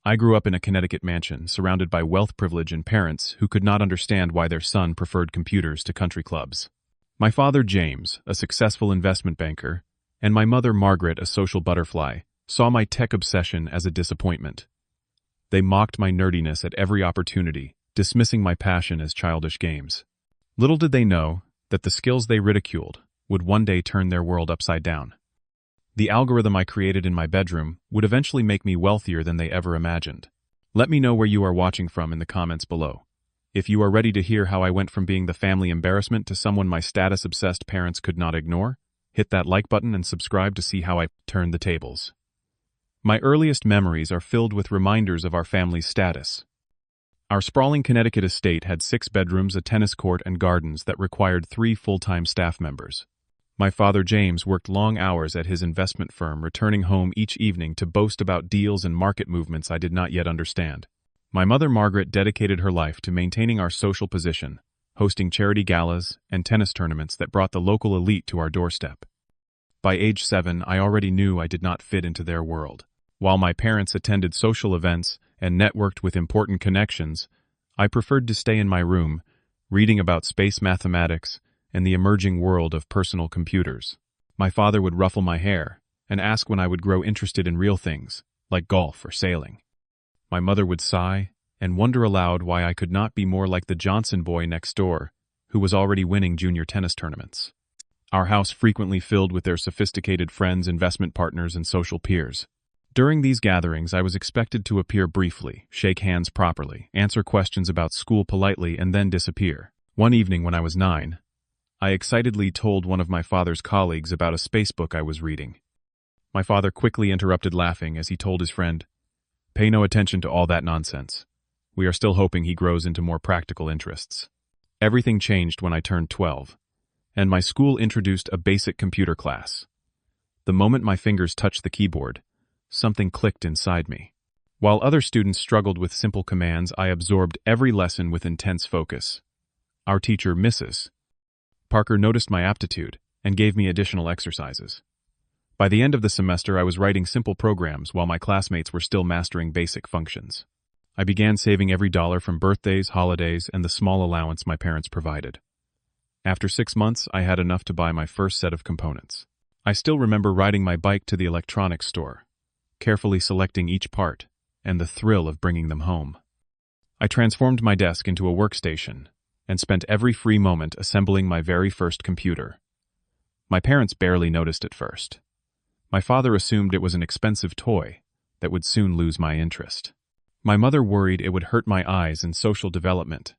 I grew up in a Connecticut mansion, surrounded by wealth, privilege, and parents who could not understand why their son preferred computers to country clubs. My father, James, a successful investment banker, and my mother, Margaret, a social butterfly, saw my tech obsession as a disappointment. They mocked my nerdiness at every opportunity, dismissing my passion as childish games. Little did they know that the skills they ridiculed would one day turn their world upside down. The algorithm I created in my bedroom would eventually make me wealthier than they ever imagined. Let me know where you are watching from in the comments below. If you are ready to hear how I went from being the family embarrassment to someone my status-obsessed parents could not ignore, hit that like button and subscribe to see how I turned the tables. My earliest memories are filled with reminders of our family's status. Our sprawling Connecticut estate had 6 bedrooms, a tennis court, and gardens that required 3 full-time staff members. My father, James, worked long hours at his investment firm, returning home each evening to boast about deals and market movements I did not yet understand. My mother, Margaret, dedicated her life to maintaining our social position, hosting charity galas and tennis tournaments that brought the local elite to our doorstep. By age 7, I already knew I did not fit into their world. While my parents attended social events and networked with important connections, I preferred to stay in my room, reading about space mathematics and the emerging world of personal computers. My father would ruffle my hair and ask when I would grow interested in real things, like golf or sailing. My mother would sigh and wonder aloud why I could not be more like the Johnson boy next door, who was already winning junior tennis tournaments. Our house frequently filled with their sophisticated friends, investment partners, and social peers. During these gatherings, I was expected to appear briefly, shake hands properly, answer questions about school politely, and then disappear. One evening when I was 9, I excitedly told one of my father's colleagues about a space book I was reading. My father quickly interrupted, laughing as he told his friend, "Pay no attention to all that nonsense. We are still hoping he grows into more practical interests." Everything changed when I turned 12, and my school introduced a basic computer class. The moment my fingers touched the keyboard, something clicked inside me. While other students struggled with simple commands, I absorbed every lesson with intense focus. Our teacher, Mrs. Parker, noticed my aptitude and gave me additional exercises. By the end of the semester, I was writing simple programs while my classmates were still mastering basic functions. I began saving every dollar from birthdays, holidays, and the small allowance my parents provided. After 6 months, I had enough to buy my first set of components. I still remember riding my bike to the electronics store, carefully selecting each part, and the thrill of bringing them home. I transformed my desk into a workstation and spent every free moment assembling my very first computer. My parents barely noticed at first. My father assumed it was an expensive toy that would soon lose my interest. My mother worried it would hurt my eyes and social development.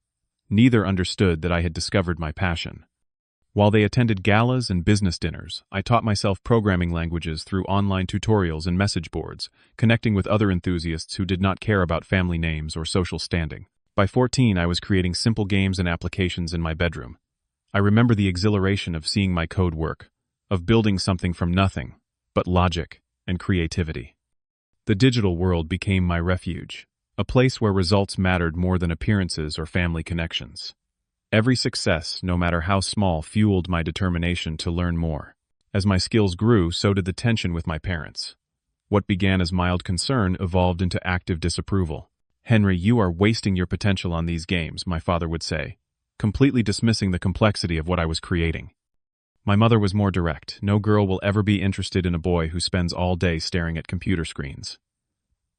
Neither understood that I had discovered my passion. While they attended galas and business dinners, I taught myself programming languages through online tutorials and message boards, connecting with other enthusiasts who did not care about family names or social standing. By 14, I was creating simple games and applications in my bedroom. I remember the exhilaration of seeing my code work, of building something from nothing, but logic and creativity. The digital world became my refuge, a place where results mattered more than appearances or family connections. Every success, no matter how small, fueled my determination to learn more. As my skills grew, so did the tension with my parents. What began as mild concern evolved into active disapproval. "Henry, you are wasting your potential on these games," my father would say, completely dismissing the complexity of what I was creating. My mother was more direct. "No girl will ever be interested in a boy who spends all day staring at computer screens."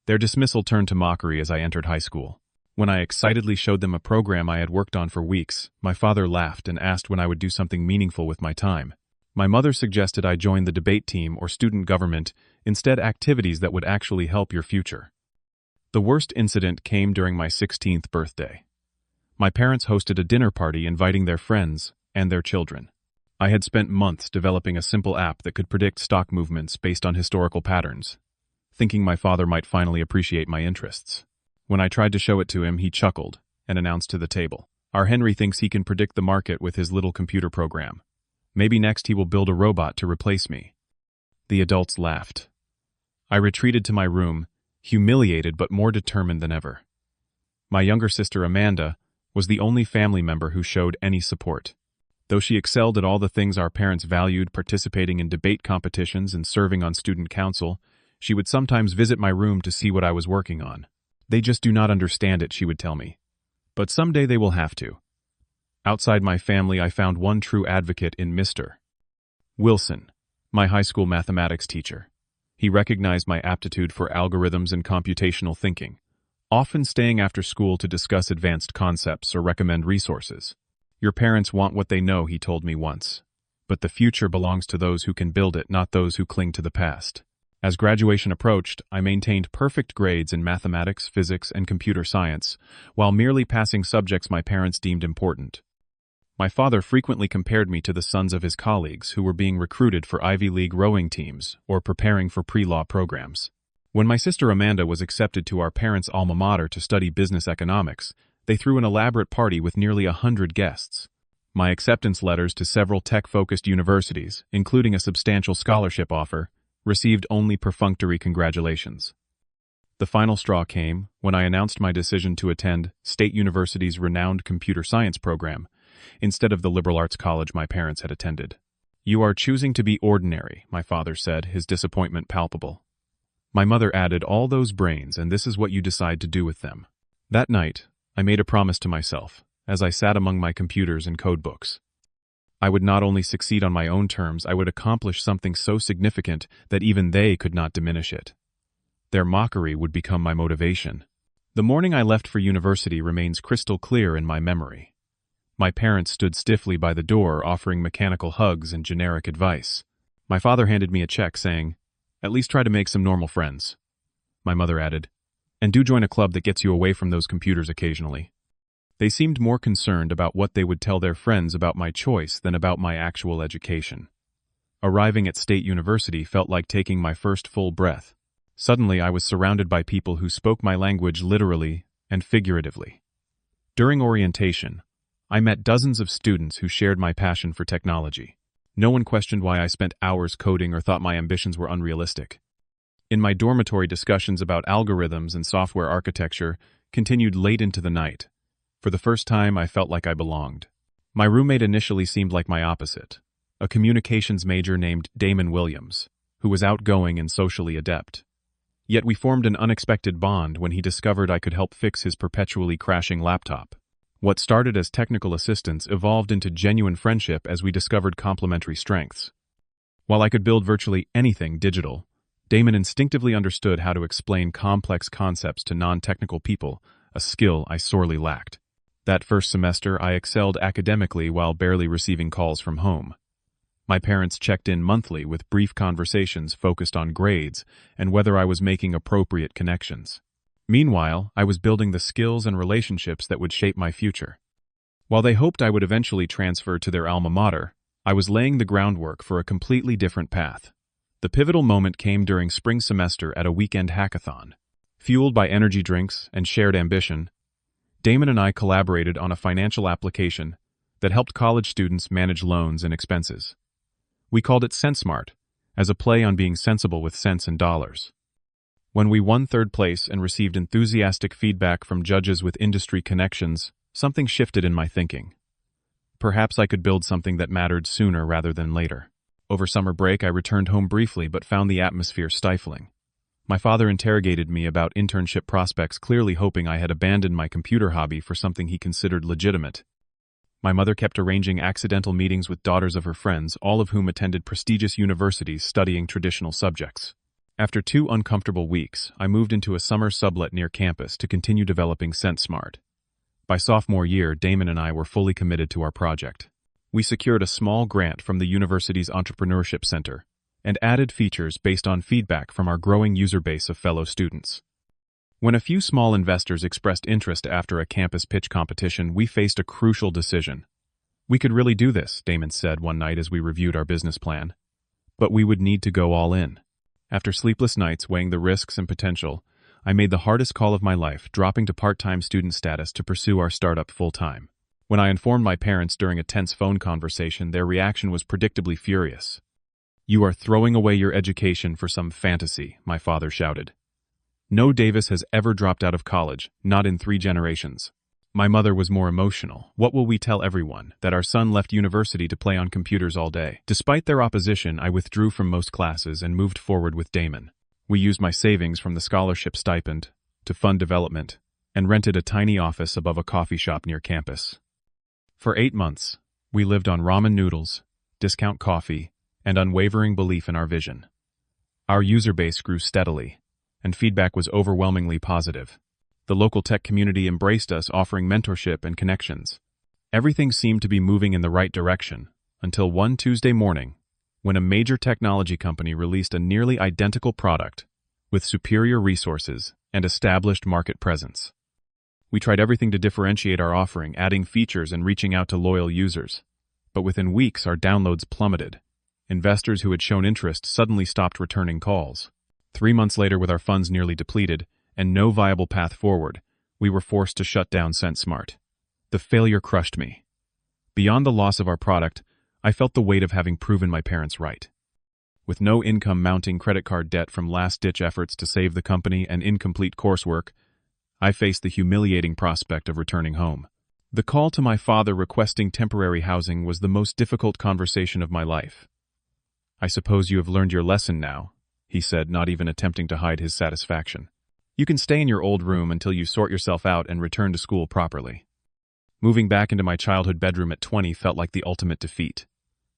Their dismissal turned to mockery as I entered high school. When I excitedly showed them a program I had worked on for weeks, my father laughed and asked when I would do something meaningful with my time. My mother suggested I join the debate team or student government, instead activities that would actually help your future. The worst incident came during my 16th birthday. My parents hosted a dinner party inviting their friends and their children. I had spent months developing a simple app that could predict stock movements based on historical patterns, thinking my father might finally appreciate my interests. When I tried to show it to him, he chuckled and announced to the table, "Our Henry thinks he can predict the market with his little computer program. Maybe next he will build a robot to replace me." The adults laughed. I retreated to my room, humiliated but more determined than ever. My younger sister, Amanda, was the only family member who showed any support. Though she excelled at all the things our parents valued, participating in debate competitions and serving on student council, She would sometimes visit my room to see what I was working on. They just do not understand it, she would tell me. But someday they will have to. Outside my family, I found one true advocate in Mr. Wilson, my high school mathematics teacher. He recognized my aptitude for algorithms and computational thinking, often staying after school to discuss advanced concepts or recommend resources. Your parents want what they know, he told me once. But the future belongs to those who can build it, not those who cling to the past. As graduation approached, I maintained perfect grades in mathematics, physics, and computer science, while merely passing subjects my parents deemed important. My father frequently compared me to the sons of his colleagues who were being recruited for Ivy League rowing teams or preparing for pre-law programs. When my sister Amanda was accepted to our parents' alma mater to study business economics, they threw an elaborate party with nearly 100 guests. My acceptance letters to several tech-focused universities, including a substantial scholarship offer, received only perfunctory congratulations. The final straw came when I announced my decision to attend State University's renowned computer science program, instead of the liberal arts college my parents had attended. "You are choosing to be ordinary," my father said, his disappointment palpable. My mother added, "All those brains, and this is what you decide to do with them." That night, I made a promise to myself, as I sat among my computers and codebooks. I would not only succeed on my own terms, I would accomplish something so significant that even they could not diminish it. Their mockery would become my motivation. The morning I left for university remains crystal clear in my memory. My parents stood stiffly by the door, offering mechanical hugs and generic advice. My father handed me a check saying, "At least try to make some normal friends." My mother added, "And do join a club that gets you away from those computers occasionally." They seemed more concerned about what they would tell their friends about my choice than about my actual education. Arriving at State University felt like taking my first full breath. Suddenly I was surrounded by people who spoke my language literally and figuratively. During orientation, I met dozens of students who shared my passion for technology. No one questioned why I spent hours coding or thought my ambitions were unrealistic. In my dormitory, discussions about algorithms and software architecture continued late into the night. For the first time, I felt like I belonged. My roommate initially seemed like my opposite, a communications major named Damon Williams, who was outgoing and socially adept. Yet we formed an unexpected bond when he discovered I could help fix his perpetually crashing laptop. What started as technical assistance evolved into genuine friendship as we discovered complementary strengths. While I could build virtually anything digital, Damon instinctively understood how to explain complex concepts to non-technical people, a skill I sorely lacked. That first semester, I excelled academically while barely receiving calls from home. My parents checked in monthly with brief conversations focused on grades and whether I was making appropriate connections. Meanwhile, I was building the skills and relationships that would shape my future. While they hoped I would eventually transfer to their alma mater, I was laying the groundwork for a completely different path. The pivotal moment came during spring semester at a weekend hackathon. Fueled by energy drinks and shared ambition, Damon and I collaborated on a financial application that helped college students manage loans and expenses. We called it SenseSmart, as a play on being sensible with cents and dollars. When we won third place and received enthusiastic feedback from judges with industry connections, something shifted in my thinking. Perhaps I could build something that mattered sooner rather than later. Over summer break, I returned home briefly but found the atmosphere stifling. My father interrogated me about internship prospects, clearly hoping I had abandoned my computer hobby for something he considered legitimate. My mother kept arranging accidental meetings with daughters of her friends, all of whom attended prestigious universities studying traditional subjects. After 2 uncomfortable weeks, I moved into a summer sublet near campus to continue developing SenseSmart. By sophomore year, Damon and I were fully committed to our project. We secured a small grant from the university's Entrepreneurship Center and added features based on feedback from our growing user base of fellow students. When a few small investors expressed interest after a campus pitch competition, we faced a crucial decision. "We could really do this," Damon said one night as we reviewed our business plan. "But we would need to go all in." After sleepless nights weighing the risks and potential, I made the hardest call of my life, dropping to part-time student status to pursue our startup full-time. When I informed my parents during a tense phone conversation, their reaction was predictably furious. "You are throwing away your education for some fantasy," my father shouted. "No Davis has ever dropped out of college, not in 3 generations. My mother was more emotional. "What will we tell everyone? That our son left university to play on computers all day?" Despite their opposition, I withdrew from most classes and moved forward with Damon. We used my savings from the scholarship stipend to fund development and rented a tiny office above a coffee shop near campus. For 8 months, we lived on ramen noodles, discount coffee, and unwavering belief in our vision. Our user base grew steadily, and feedback was overwhelmingly positive. The local tech community embraced us, offering mentorship and connections. Everything seemed to be moving in the right direction, until one Tuesday morning, when a major technology company released a nearly identical product with superior resources and established market presence. We tried everything to differentiate our offering, adding features and reaching out to loyal users. But within weeks, our downloads plummeted. Investors who had shown interest suddenly stopped returning calls. 3 months later, with our funds nearly depleted and no viable path forward, we were forced to shut down SenseSmart. The failure crushed me. Beyond the loss of our product, I felt the weight of having proven my parents right. With no income, mounting credit card debt from last-ditch efforts to save the company, and incomplete coursework, I faced the humiliating prospect of returning home. The call to my father requesting temporary housing was the most difficult conversation of my life. "I suppose you have learned your lesson now," he said, not even attempting to hide his satisfaction. "You can stay in your old room until you sort yourself out and return to school properly." Moving back into my childhood bedroom at 20 felt like the ultimate defeat.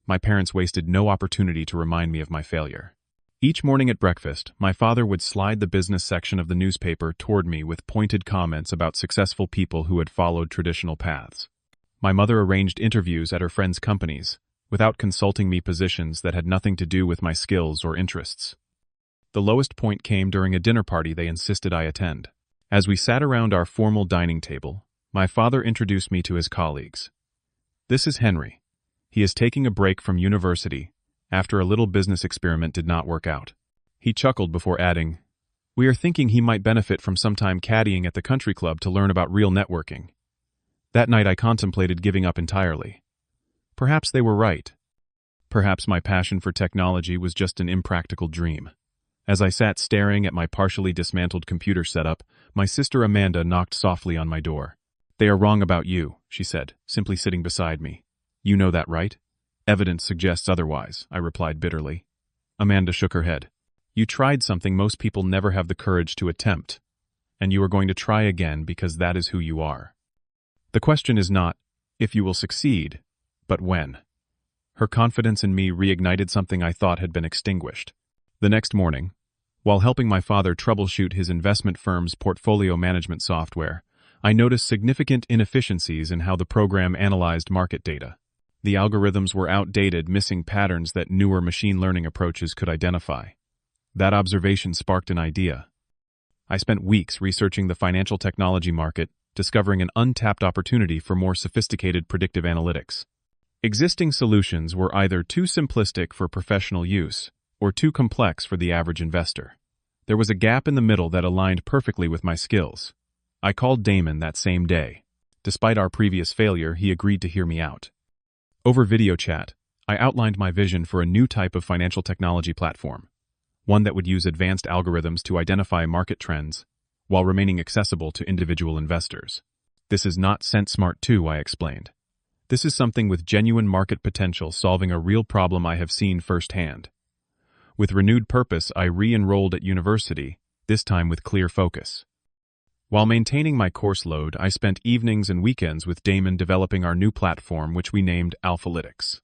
My parents wasted no opportunity to remind me of my failure. Each morning at breakfast, my father would slide the business section of the newspaper toward me with pointed comments about successful people who had followed traditional paths. My mother arranged interviews at her friends' companies, without consulting me, positions that had nothing to do with my skills or interests. The lowest point came during a dinner party they insisted I attend. As we sat around our formal dining table, my father introduced me to his colleagues. "This is Henry. He is taking a break from university after a little business experiment did not work out." He chuckled before adding, "We are thinking he might benefit from some time caddying at the country club to learn about real networking." That night I contemplated giving up entirely. Perhaps they were right. Perhaps my passion for technology was just an impractical dream. As I sat staring at my partially dismantled computer setup, my sister Amanda knocked softly on my door. "They are wrong about you," she said, simply sitting beside me. "You know that, right?" "Evidence suggests otherwise," I replied bitterly. Amanda shook her head. "You tried something most people never have the courage to attempt, and you are going to try again because that is who you are. The question is not if you will succeed, but when." Her confidence in me reignited something I thought had been extinguished. The next morning, while helping my father troubleshoot his investment firm's portfolio management software, I noticed significant inefficiencies in how the program analyzed market data. The algorithms were outdated, missing patterns that newer machine learning approaches could identify. That observation sparked an idea. I spent weeks researching the financial technology market, discovering an untapped opportunity for more sophisticated predictive analytics. Existing solutions were either too simplistic for professional use or too complex for the average investor. There was a gap in the middle that aligned perfectly with my skills. I called Damon that same day. Despite our previous failure, he agreed to hear me out. Over video chat, I outlined my vision for a new type of financial technology platform, one that would use advanced algorithms to identify market trends while remaining accessible to individual investors. "This is not SenseSmart 2, I explained. "This is something with genuine market potential, solving a real problem I have seen firsthand." With renewed purpose, I re-enrolled at university, this time with clear focus. While maintaining my course load, I spent evenings and weekends with Damon developing our new platform, which we named Alphalytics.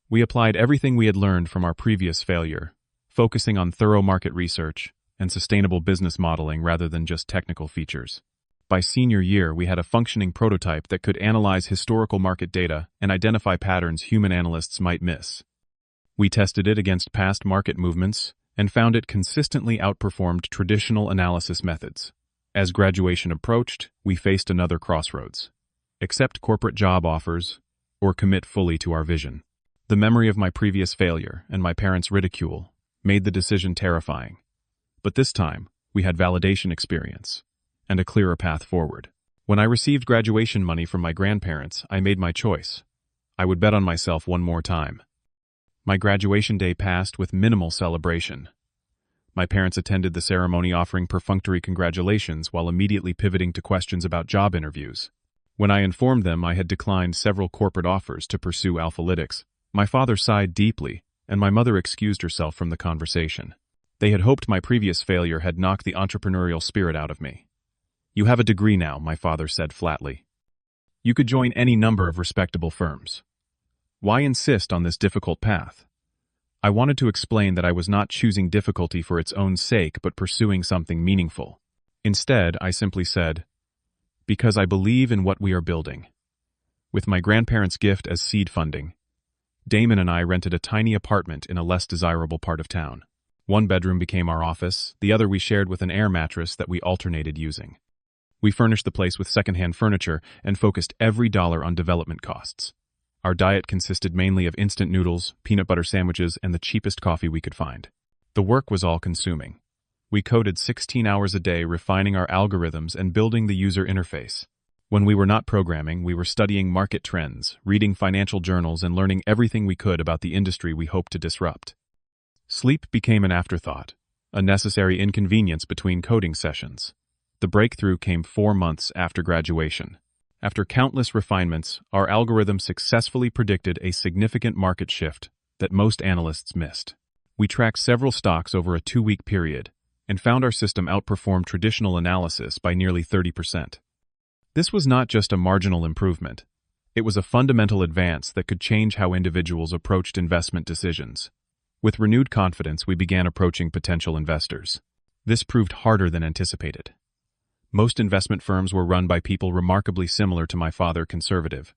We applied everything we had learned from our previous failure, focusing on thorough market research and sustainable business modeling rather than just technical features. By senior year, we had a functioning prototype that could analyze historical market data and identify patterns human analysts might miss. We tested it against past market movements and found it consistently outperformed traditional analysis methods. As graduation approached, we faced another crossroads. Accept corporate job offers or commit fully to our vision. The memory of my previous failure and my parents' ridicule made the decision terrifying. But this time, we had validation experience and a clearer path forward. When I received graduation money from my grandparents, I made my choice. I would bet on myself one more time. My graduation day passed with minimal celebration. My parents attended the ceremony offering perfunctory congratulations while immediately pivoting to questions about job interviews. When I informed them I had declined several corporate offers to pursue Alphalytics, my father sighed deeply, and my mother excused herself from the conversation. They had hoped my previous failure had knocked the entrepreneurial spirit out of me. "You have a degree now," my father said flatly. "You could join any number of respectable firms. Why insist on this difficult path?" I wanted to explain that I was not choosing difficulty for its own sake but pursuing something meaningful. Instead, I simply said, "Because I believe in what we are building." With my grandparents' gift as seed funding, Damon and I rented a tiny apartment in a less desirable part of town. One bedroom became our office, the other we shared with an air mattress that we alternated using. We furnished the place with secondhand furniture and focused every dollar on development costs. Our diet consisted mainly of instant noodles, peanut butter sandwiches, and the cheapest coffee we could find. The work was all-consuming. We coded 16 hours a day refining our algorithms and building the user interface. When we were not programming, we were studying market trends, reading financial journals, and learning everything we could about the industry we hoped to disrupt. Sleep became an afterthought, a necessary inconvenience between coding sessions. The breakthrough came 4 months after graduation. After countless refinements, our algorithm successfully predicted a significant market shift that most analysts missed. We tracked several stocks over a 2-week period and found our system outperformed traditional analysis by nearly 30%. This was not just a marginal improvement. It was a fundamental advance that could change how individuals approached investment decisions. With renewed confidence, we began approaching potential investors. This proved harder than anticipated. Most investment firms were run by people remarkably similar to my father, conservative,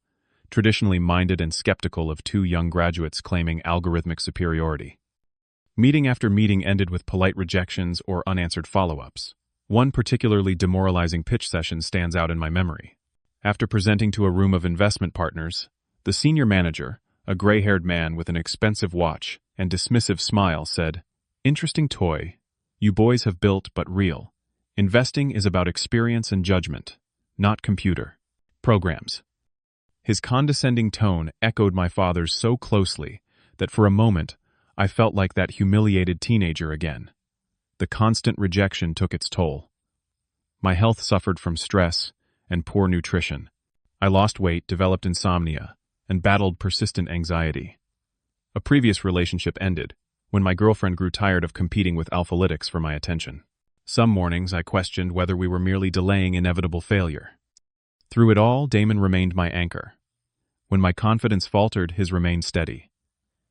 traditionally minded and skeptical of 2 young graduates claiming algorithmic superiority. Meeting after meeting ended with polite rejections or unanswered follow-ups. One particularly demoralizing pitch session stands out in my memory. After presenting to a room of investment partners, the senior manager, a gray-haired man with an expensive watch and dismissive smile, said, "Interesting toy. You boys have built but real. Investing is about experience and judgment, not computer programs." His condescending tone echoed my father's so closely that for a moment I felt like that humiliated teenager again. The constant rejection took its toll. My health suffered from stress and poor nutrition. I lost weight, developed insomnia, and battled persistent anxiety. A previous relationship ended when my girlfriend grew tired of competing with alphalytics for my attention. Some mornings I questioned whether we were merely delaying inevitable failure. Through it all, Damon remained my anchor. When my confidence faltered, his remained steady.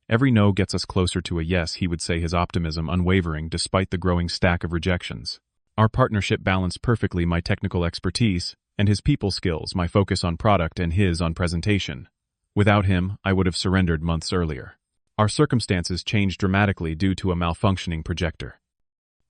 "Every no gets us closer to a yes," he would say, his optimism unwavering despite the growing stack of rejections. Our partnership balanced perfectly, my technical expertise and his people skills, my focus on product and his on presentation. Without him, I would have surrendered months earlier. Our circumstances changed dramatically due to a malfunctioning projector.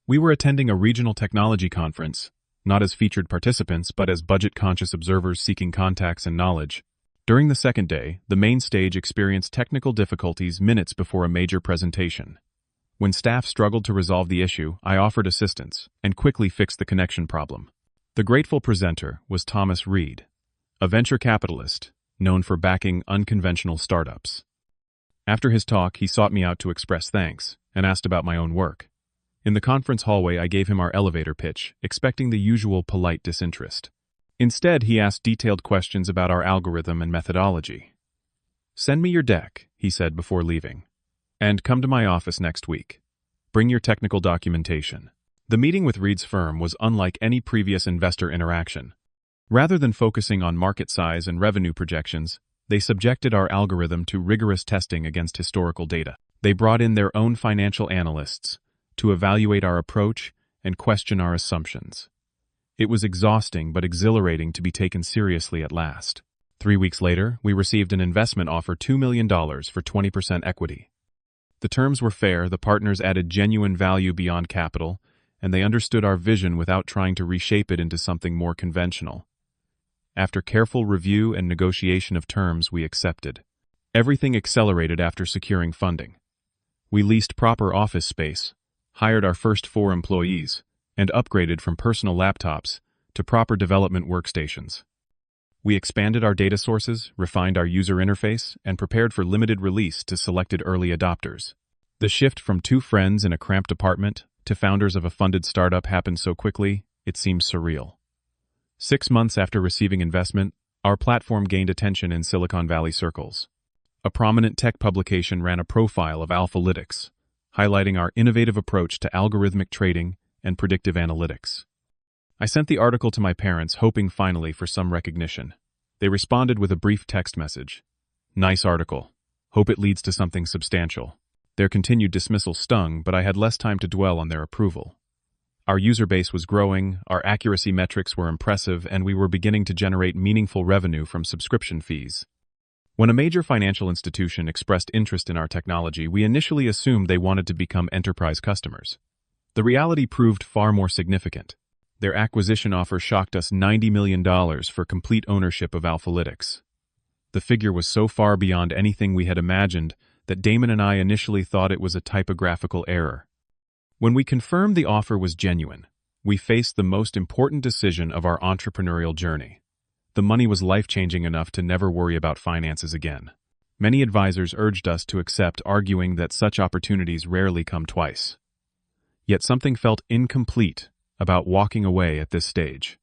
We were attending a regional technology conference, not as featured participants but as budget-conscious observers seeking contacts and knowledge. During the second day, the main stage experienced technical difficulties minutes before a major presentation. When staff struggled to resolve the issue, I offered assistance and quickly fixed the connection problem. The grateful presenter was Thomas Reed, a venture capitalist known for backing unconventional startups. After his talk, he sought me out to express thanks and asked about my own work. In the conference hallway, I gave him our elevator pitch, expecting the usual polite disinterest. Instead, he asked detailed questions about our algorithm and methodology. "Send me your deck," he said before leaving, "and come to my office next week. Bring your technical documentation." The meeting with Reed's firm was unlike any previous investor interaction. Rather than focusing on market size and revenue projections, they subjected our algorithm to rigorous testing against historical data. They brought in their own financial analysts to evaluate our approach and question our assumptions. It was exhausting but exhilarating to be taken seriously at last. 3 weeks later, we received an investment offer, $2 million for 20% equity. The terms were fair, the partners added genuine value beyond capital, and they understood our vision without trying to reshape it into something more conventional. After careful review and negotiation of terms, we accepted. Everything accelerated after securing funding. We leased proper office space, hired our first 4 employees, and upgraded from personal laptops to proper development workstations. We expanded our data sources, refined our user interface, and prepared for limited release to selected early adopters. The shift from 2 friends in a cramped apartment to founders of a funded startup happened so quickly, it seemed surreal. 6 months after receiving investment, our platform gained attention in Silicon Valley circles. A prominent tech publication ran a profile of alphalytics, highlighting our innovative approach to algorithmic trading and predictive analytics. I sent the article to my parents, hoping finally for some recognition. They responded with a brief text message. "Nice article. Hope it leads to something substantial." Their continued dismissal stung, but I had less time to dwell on their approval. Our user base was growing, our accuracy metrics were impressive, and we were beginning to generate meaningful revenue from subscription fees. When a major financial institution expressed interest in our technology, we initially assumed they wanted to become enterprise customers. The reality proved far more significant. Their acquisition offer shocked us $90 million for complete ownership of Alphalytics. The figure was so far beyond anything we had imagined that Damon and I initially thought it was a typographical error. When we confirmed the offer was genuine, we faced the most important decision of our entrepreneurial journey. The money was life-changing enough to never worry about finances again. Many advisors urged us to accept, arguing that such opportunities rarely come twice. Yet something felt incomplete about walking away at this stage.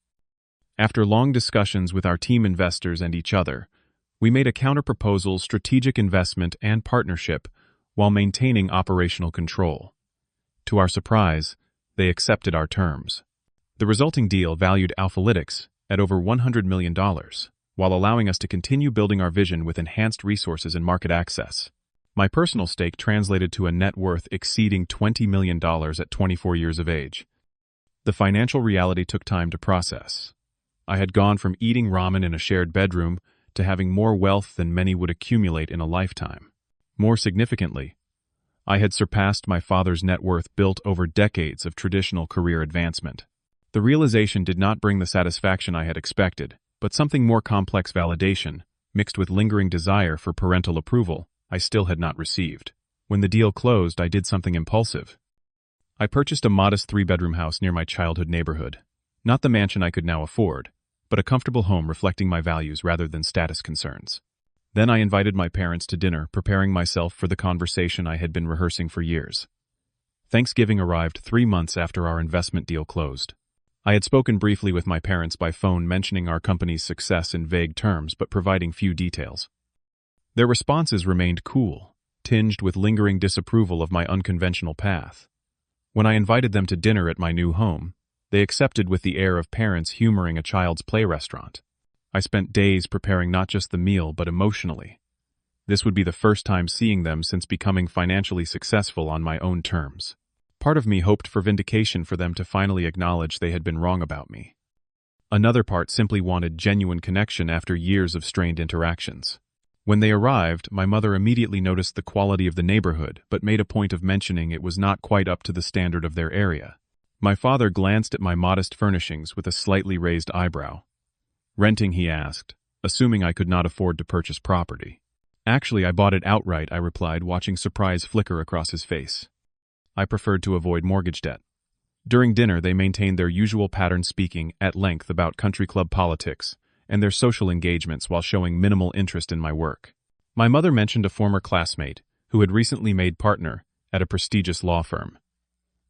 After long discussions with our team investors and each other, we made a counterproposal: strategic investment and partnership while maintaining operational control. To our surprise, they accepted our terms. The resulting deal valued Alphalytics at over $100 million, while allowing us to continue building our vision with enhanced resources and market access. My personal stake translated to a net worth exceeding $20 million at 24 years of age. The financial reality took time to process. I had gone from eating ramen in a shared bedroom to having more wealth than many would accumulate in a lifetime. More significantly, I had surpassed my father's net worth built over decades of traditional career advancement. The realization did not bring the satisfaction I had expected, but something more complex: validation, mixed with lingering desire for parental approval, I still had not received. When the deal closed, I did something impulsive. I purchased a modest 3-bedroom house near my childhood neighborhood. Not the mansion I could now afford, but a comfortable home reflecting my values rather than status concerns. Then I invited my parents to dinner, preparing myself for the conversation I had been rehearsing for years. Thanksgiving arrived 3 months after our investment deal closed. I had spoken briefly with my parents by phone, mentioning our company's success in vague terms but providing few details. Their responses remained cool, tinged with lingering disapproval of my unconventional path. When I invited them to dinner at my new home, they accepted with the air of parents humoring a child's play restaurant. I spent days preparing not just the meal but emotionally. This would be the first time seeing them since becoming financially successful on my own terms. Part of me hoped for vindication, for them to finally acknowledge they had been wrong about me. Another part simply wanted genuine connection after years of strained interactions. When they arrived, my mother immediately noticed the quality of the neighborhood, but made a point of mentioning it was not quite up to the standard of their area. My father glanced at my modest furnishings with a slightly raised eyebrow. "Renting?" he asked, assuming I could not afford to purchase property. "Actually, I bought it outright," I replied, watching surprise flicker across his face. I preferred to avoid mortgage debt. During dinner, they maintained their usual pattern, speaking at length about country club politics and their social engagements while showing minimal interest in my work. My mother mentioned a former classmate who had recently made partner at a prestigious law firm.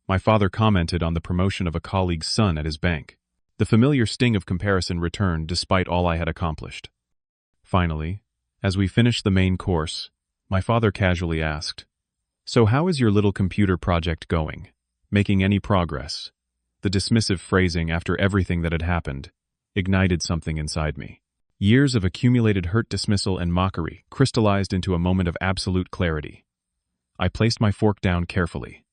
My father commented on the promotion of a colleague's son at his bank. The familiar sting of comparison returned despite all I had accomplished. Finally, as we finished the main course, my father casually asked, "So how is your little computer project going? Making any progress?" The dismissive phrasing after everything that had happened ignited something inside me. Years of accumulated hurt, dismissal, and mockery crystallized into a moment of absolute clarity. I placed my fork down carefully.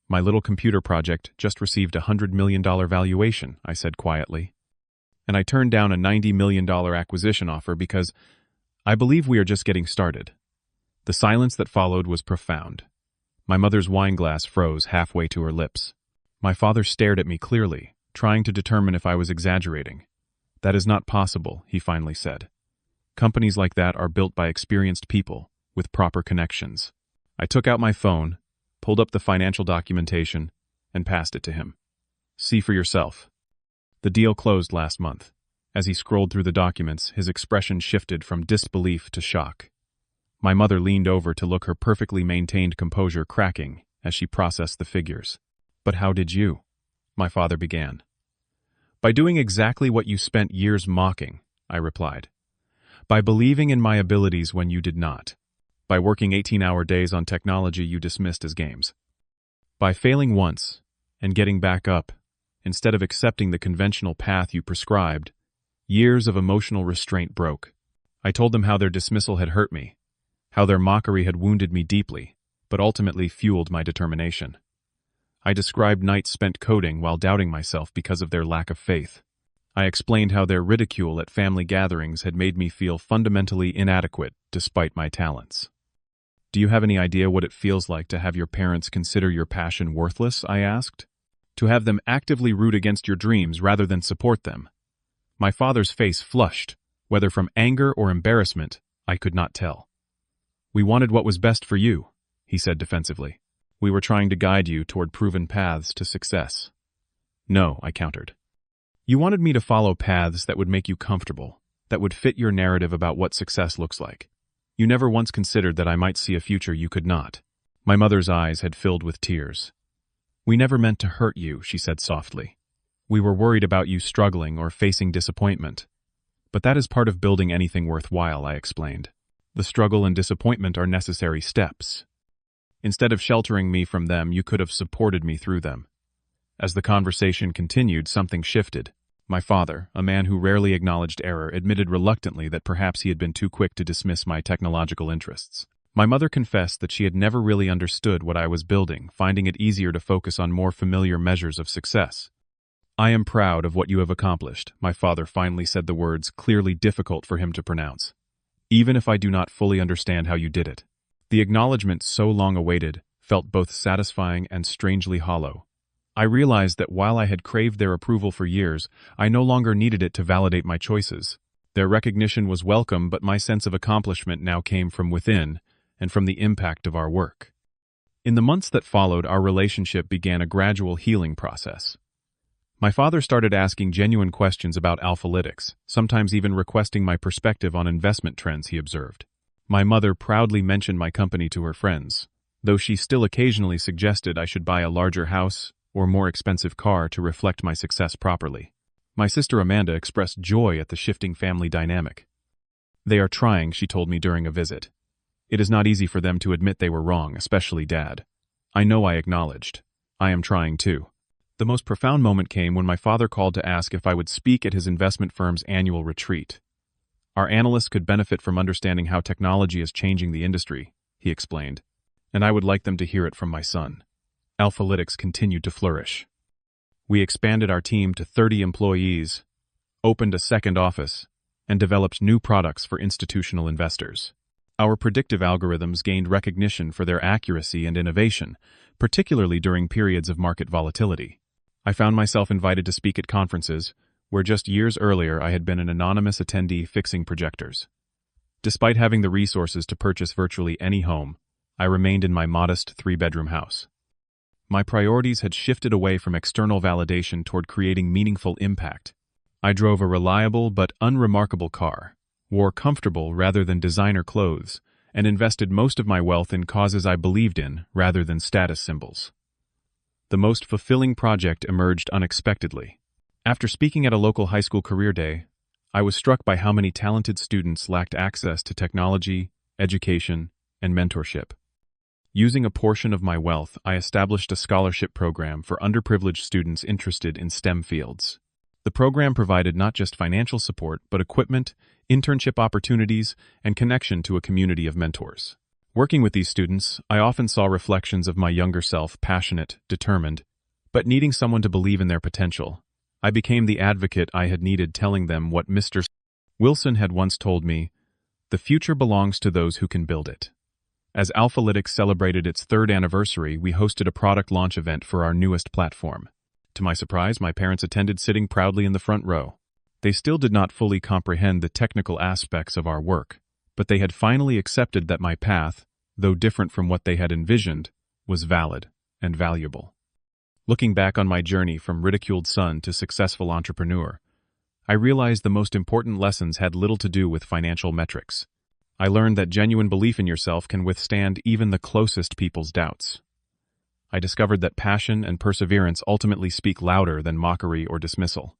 "My little computer project just received a $100 million valuation," I said quietly. "And I turned down a $90 million acquisition offer because I believe we are just getting started." The silence that followed was profound. My mother's wine glass froze halfway to her lips. My father stared at me clearly, trying to determine if I was exaggerating. "That is not possible," he finally said. "Companies like that are built by experienced people with proper connections." I took out my phone, pulled up the financial documentation, and passed it to him. "See for yourself." The deal closed last month. As he scrolled through the documents, his expression shifted from disbelief to shock. My mother leaned over to look, her perfectly maintained composure cracking as she processed the figures. "But how did you?" my father began. "By doing exactly what you spent years mocking," I replied. "By believing in my abilities when you did not. By working 18-hour days on technology you dismissed as games. By failing once and getting back up, instead of accepting the conventional path you prescribed, years of emotional restraint broke. I told them how their dismissal had hurt me, how their mockery had wounded me deeply, but ultimately fueled my determination. I described nights spent coding while doubting myself because of their lack of faith. I explained how their ridicule at family gatherings had made me feel fundamentally inadequate despite my talents. Do you have any idea what it feels like to have your parents consider your passion worthless? I asked. To have them actively root against your dreams rather than support them. My father's face flushed, whether from anger or embarrassment, I could not tell. We wanted what was best for you, he said defensively. We were trying to guide you toward proven paths to success. No, I countered. You wanted me to follow paths that would make you comfortable, that would fit your narrative about what success looks like. You never once considered that I might see a future you could not. My mother's eyes had filled with tears. We never meant to hurt you, she said softly. We were worried about you struggling or facing disappointment. But that is part of building anything worthwhile, I explained. The struggle and disappointment are necessary steps. Instead of sheltering me from them, you could have supported me through them. As the conversation continued, something shifted. My father, a man who rarely acknowledged error, admitted reluctantly that perhaps he had been too quick to dismiss my technological interests. My mother confessed that she had never really understood what I was building, finding it easier to focus on more familiar measures of success. I am proud of what you have accomplished, my father finally said, the words clearly difficult for him to pronounce. Even if I do not fully understand how you did it. The acknowledgement so long awaited felt both satisfying and strangely hollow. I realized that while I had craved their approval for years, I no longer needed it to validate my choices. Their recognition was welcome, but my sense of accomplishment now came from within and from the impact of our work. In the months that followed, our relationship began a gradual healing process. My father started asking genuine questions about Alphalytics, sometimes even requesting my perspective on investment trends he observed. My mother proudly mentioned my company to her friends, though she still occasionally suggested I should buy a larger house or more expensive car to reflect my success properly. My sister Amanda expressed joy at the shifting family dynamic. They are trying, she told me during a visit. It is not easy for them to admit they were wrong, especially Dad. I know, I acknowledged. I am trying too. The most profound moment came when my father called to ask if I would speak at his investment firm's annual retreat. Our analysts could benefit from understanding how technology is changing the industry, he explained, and I would like them to hear it from my son. Alphalytics continued to flourish. We expanded our team to 30 employees, opened a second office, and developed new products for institutional investors. Our predictive algorithms gained recognition for their accuracy and innovation, particularly during periods of market volatility. I found myself invited to speak at conferences, where just years earlier I had been an anonymous attendee fixing projectors. Despite having the resources to purchase virtually any home, I remained in my modest 3-bedroom house. My priorities had shifted away from external validation toward creating meaningful impact. I drove a reliable but unremarkable car, wore comfortable rather than designer clothes, and invested most of my wealth in causes I believed in rather than status symbols. The most fulfilling project emerged unexpectedly. After speaking at a local high school career day, I was struck by how many talented students lacked access to technology, education, and mentorship. Using a portion of my wealth, I established a scholarship program for underprivileged students interested in STEM fields. The program provided not just financial support, but equipment, internship opportunities, and connection to a community of mentors. Working with these students, I often saw reflections of my younger self, passionate, determined, but needing someone to believe in their potential. I became the advocate I had needed, telling them what Mr. Wilson had once told me, "The future belongs to those who can build it." As Alphalytics celebrated its 3rd anniversary, we hosted a product launch event for our newest platform. To my surprise, my parents attended, sitting proudly in the front row. They still did not fully comprehend the technical aspects of our work, but they had finally accepted that my path, though different from what they had envisioned, was valid and valuable. Looking back on my journey from ridiculed son to successful entrepreneur, I realized the most important lessons had little to do with financial metrics. I learned that genuine belief in yourself can withstand even the closest people's doubts. I discovered that passion and perseverance ultimately speak louder than mockery or dismissal.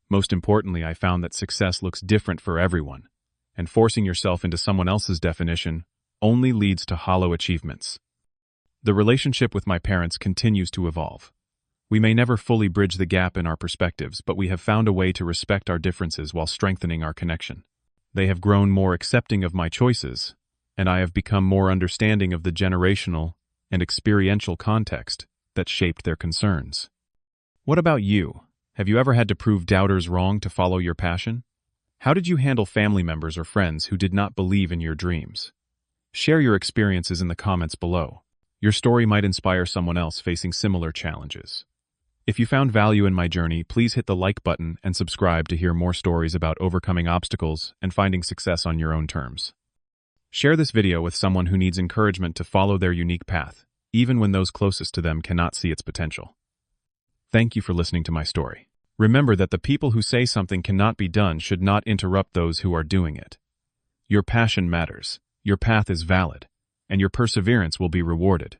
Most importantly, I found that success looks different for everyone, and forcing yourself into someone else's definition only leads to hollow achievements. The relationship with my parents continues to evolve. We may never fully bridge the gap in our perspectives, but we have found a way to respect our differences while strengthening our connection. They have grown more accepting of my choices, and I have become more understanding of the generational and experiential context that shaped their concerns. What about you? Have you ever had to prove doubters wrong to follow your passion? How did you handle family members or friends who did not believe in your dreams? Share your experiences in the comments below. Your story might inspire someone else facing similar challenges. If you found value in my journey, please hit the like button and subscribe to hear more stories about overcoming obstacles and finding success on your own terms. Share this video with someone who needs encouragement to follow their unique path, even when those closest to them cannot see its potential. Thank you for listening to my story. Remember that the people who say something cannot be done should not interrupt those who are doing it. Your passion matters, your path is valid, and your perseverance will be rewarded.